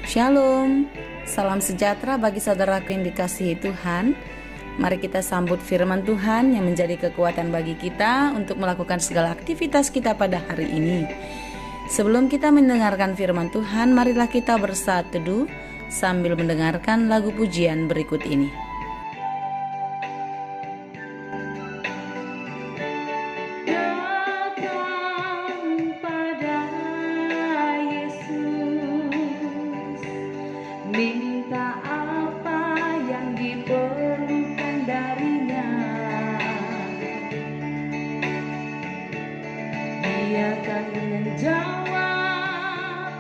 Shalom, salam sejahtera bagi saudaraku yang dikasihi Tuhan. Mari kita sambut firman Tuhan yang menjadi kekuatan bagi kita untuk melakukan segala aktivitas kita pada hari ini. Sebelum kita mendengarkan firman Tuhan, marilah kita bersaat teduh sambil mendengarkan lagu pujian berikut ini. Minta apa yang diperlukan darinya, Dia akan menjawab,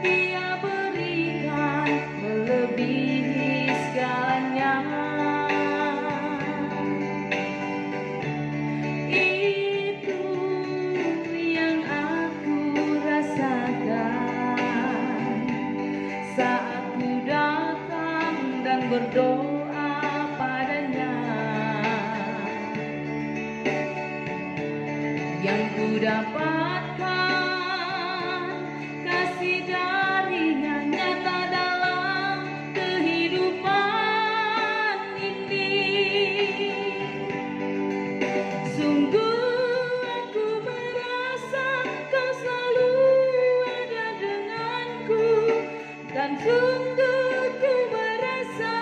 Dia berikan melebihi segalanya. Itu yang aku rasakan saat datang dan berdoa padanya. Yang ku dapatkan kasih darinya nyata dalam kehidupan ini. Sungguh aku merasa Kau selalu ada denganku, dan sungguh ku merasa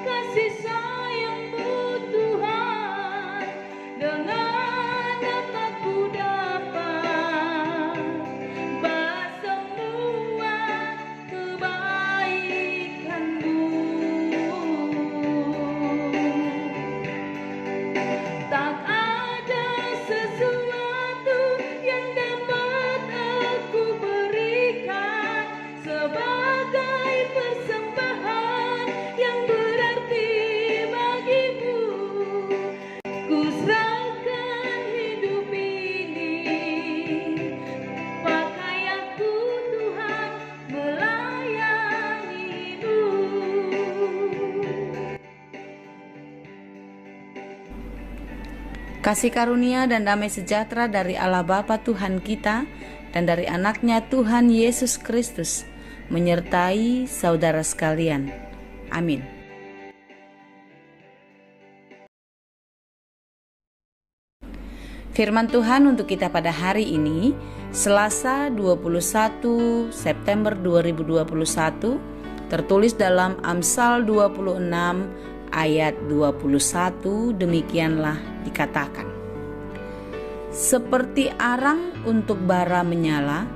kasih sayang-Mu Tuhan. Dengan nyata ku dapat bahas semua kebaikan-Mu. Tak ada sesuatu yang dapat aku berikan sebagai persembahan yang berarti bagimu. Ku serahkan hidup ini, pakai aku Tuhan melayani-Mu. Kasih karunia dan damai sejahtera dari Allah Bapa Tuhan kita dan dari anaknya Tuhan Yesus Kristus menyertai saudara sekalian. Amin. Firman Tuhan untuk kita pada hari ini, Selasa 21 September 2021, tertulis dalam Amsal 26 ayat 21, demikianlah dikatakan. Seperti arang untuk bara menyala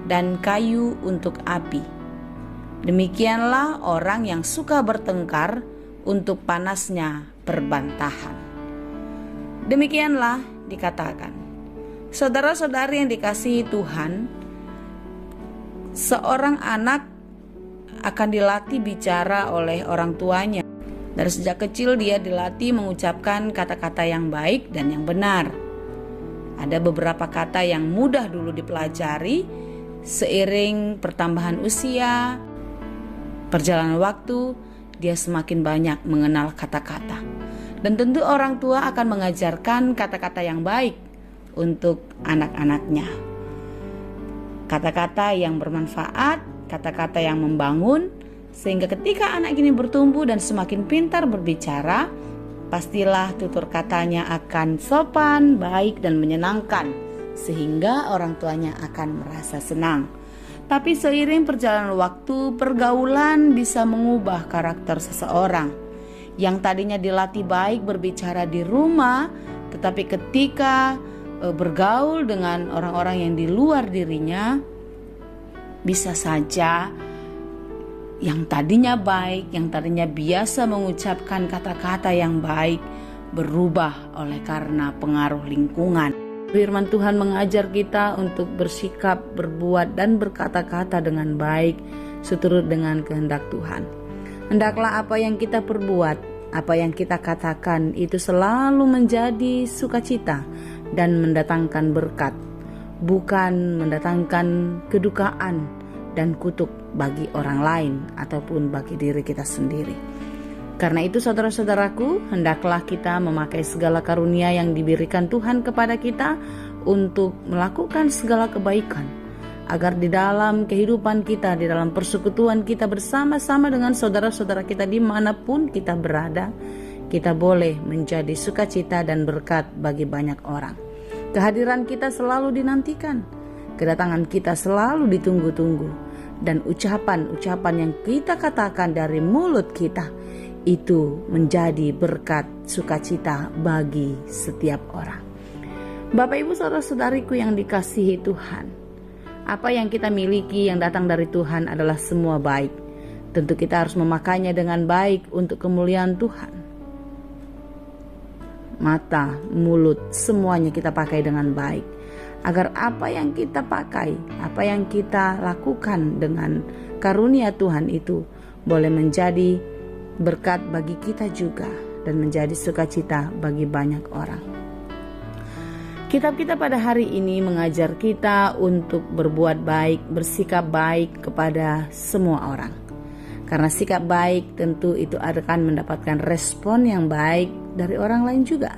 dan kayu untuk api, demikianlah orang yang suka bertengkar untuk panasnya perbantahan. Demikianlah dikatakan. Saudara-saudari yang dikasihi Tuhan, seorang anak akan dilatih bicara oleh orang tuanya. Dari sejak kecil dia dilatih mengucapkan kata-kata yang baik dan yang benar. Ada beberapa kata yang mudah dulu dipelajari, seiring pertambahan usia, perjalanan waktu, dia semakin banyak mengenal kata-kata. Dan tentu orang tua akan mengajarkan kata-kata yang baik untuk anak-anaknya. Kata-kata yang bermanfaat, kata-kata yang membangun, sehingga ketika anak ini bertumbuh dan semakin pintar berbicara, pastilah tutur katanya akan sopan, baik, dan menyenangkan, sehingga orang tuanya akan merasa senang. Tapi seiring perjalanan waktu, pergaulan bisa mengubah karakter seseorang. Yang tadinya dilatih baik berbicara di rumah, tetapi ketika bergaul dengan orang-orang yang di luar dirinya, bisa saja yang tadinya baik, yang tadinya biasa mengucapkan kata-kata yang baik, berubah oleh karena pengaruh lingkungan. Firman Tuhan mengajar kita untuk bersikap, berbuat, dan berkata-kata dengan baik, seturut dengan kehendak Tuhan. Hendaklah apa yang kita perbuat, apa yang kita katakan itu selalu menjadi sukacita dan mendatangkan berkat, bukan mendatangkan kedukaan dan kutuk bagi orang lain ataupun bagi diri kita sendiri. Karena itu saudara-saudaraku, hendaklah kita memakai segala karunia yang diberikan Tuhan kepada kita untuk melakukan segala kebaikan, agar di dalam kehidupan kita, di dalam persekutuan kita bersama-sama dengan saudara-saudara kita dimanapun kita berada, kita boleh menjadi sukacita dan berkat bagi banyak orang. Kehadiran kita selalu dinantikan, kedatangan kita selalu ditunggu-tunggu, dan ucapan-ucapan yang kita katakan dari mulut kita itu menjadi berkat sukacita bagi setiap orang. Bapak Ibu saudara-saudariku yang dikasihi Tuhan, apa yang kita miliki yang datang dari Tuhan adalah semua baik. Tentu kita harus memakainya dengan baik untuk kemuliaan Tuhan. Mata, mulut, semuanya kita pakai dengan baik, agar apa yang kita pakai, apa yang kita lakukan dengan karunia Tuhan itu boleh menjadi berkat bagi kita juga dan menjadi sukacita bagi banyak orang. Kitab kita pada hari ini mengajar kita untuk berbuat baik, bersikap baik kepada semua orang. Karena sikap baik tentu itu akan mendapatkan respon yang baik dari orang lain juga.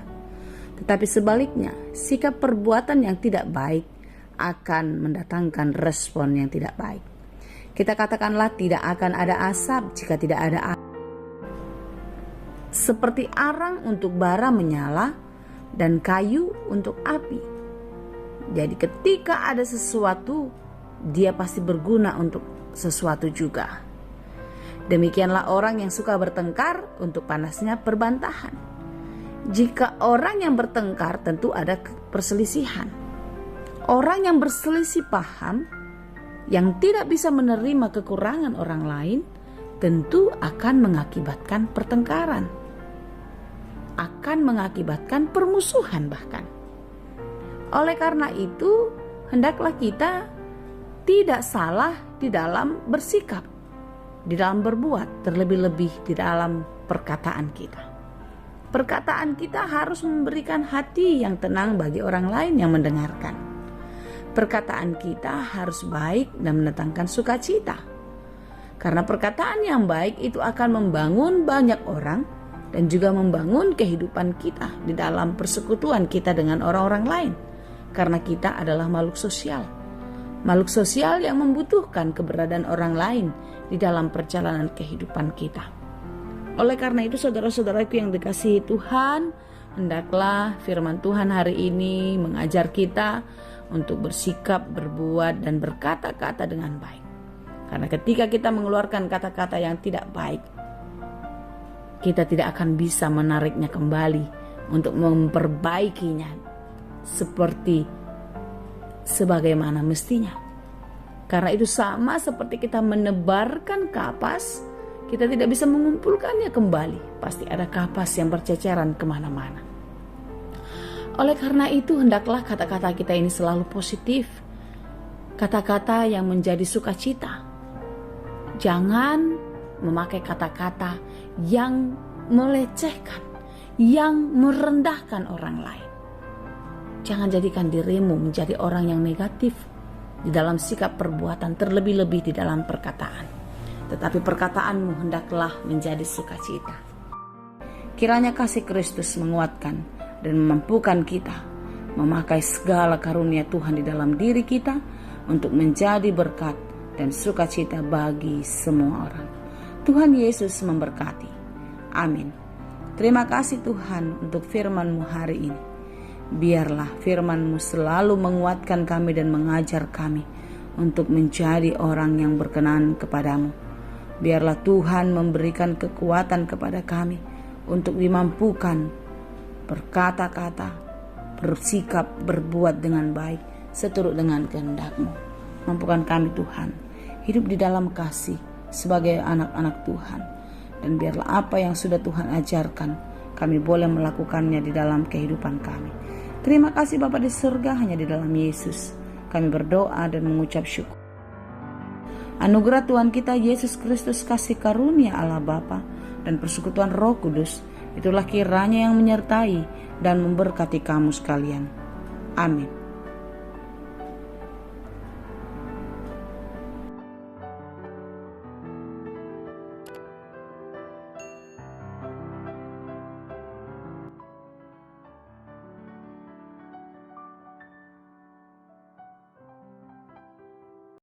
Tetapi sebaliknya, sikap perbuatan yang tidak baik akan mendatangkan respon yang tidak baik. Kita katakanlah tidak akan ada asap jika tidak ada api. Seperti arang untuk bara menyala dan kayu untuk api. Jadi ketika ada sesuatu, dia pasti berguna untuk sesuatu juga. Demikianlah orang yang suka bertengkar, untuk panasnya perbantahan. Jika orang yang bertengkar, tentu ada perselisihan. Orang yang berselisih paham, yang tidak bisa menerima kekurangan orang lain, tentu akan mengakibatkan pertengkaran, akan mengakibatkan permusuhan bahkan. Oleh karena itu, hendaklah kita tidak salah di dalam bersikap, di dalam berbuat, terlebih-lebih di dalam perkataan kita. Perkataan kita harus memberikan hati yang tenang bagi orang lain yang mendengarkan. Perkataan kita harus baik dan mendatangkan sukacita. Karena perkataan yang baik itu akan membangun banyak orang dan juga membangun kehidupan kita di dalam persekutuan kita dengan orang-orang lain. Karena kita adalah makhluk sosial. Makhluk sosial yang membutuhkan keberadaan orang lain di dalam perjalanan kehidupan kita. Oleh karena itu saudara-saudaraku yang dikasihi Tuhan, hendaklah firman Tuhan hari ini mengajar kita untuk bersikap, berbuat, dan berkata-kata dengan baik. Karena ketika kita mengeluarkan kata-kata yang tidak baik, kita tidak akan bisa menariknya kembali untuk memperbaikinya seperti sebagaimana mestinya. Karena itu sama seperti kita menebarkan kapas, kita tidak bisa mengumpulkannya kembali. Pasti ada kapas yang berceceran kemana-mana. Oleh karena itu hendaklah kata-kata kita ini selalu positif. Kata-kata yang menjadi sukacita. Jangan memakai kata-kata yang melecehkan, yang merendahkan orang lain. Jangan jadikan dirimu menjadi orang yang negatif di dalam sikap perbuatan, terlebih-lebih di dalam perkataan. Tetapi perkataanmu hendaklah menjadi sukacita. Kiranya kasih Kristus menguatkan dan memampukan kita memakai segala karunia Tuhan di dalam diri kita untuk menjadi berkat dan sukacita bagi semua orang. Tuhan Yesus memberkati. Amin. Terima kasih Tuhan untuk firman-Mu hari ini. Biarlah firman-Mu selalu menguatkan kami dan mengajar kami untuk menjadi orang yang berkenan kepadamu. Biarlah Tuhan memberikan kekuatan kepada kami untuk dimampukan berkata-kata, bersikap, berbuat dengan baik seturut dengan kehendak-Mu. Mampukan kami Tuhan hidup di dalam kasih sebagai anak-anak Tuhan. Dan biarlah apa yang sudah Tuhan ajarkan, kami boleh melakukannya di dalam kehidupan kami. Terima kasih Bapa di surga, hanya di dalam Yesus kami berdoa dan mengucap syukur. Anugerah Tuhan kita Yesus Kristus, kasih karunia Allah Bapa dan persekutuan Roh Kudus, itulah kiranya yang menyertai dan memberkati kamu sekalian. Amin.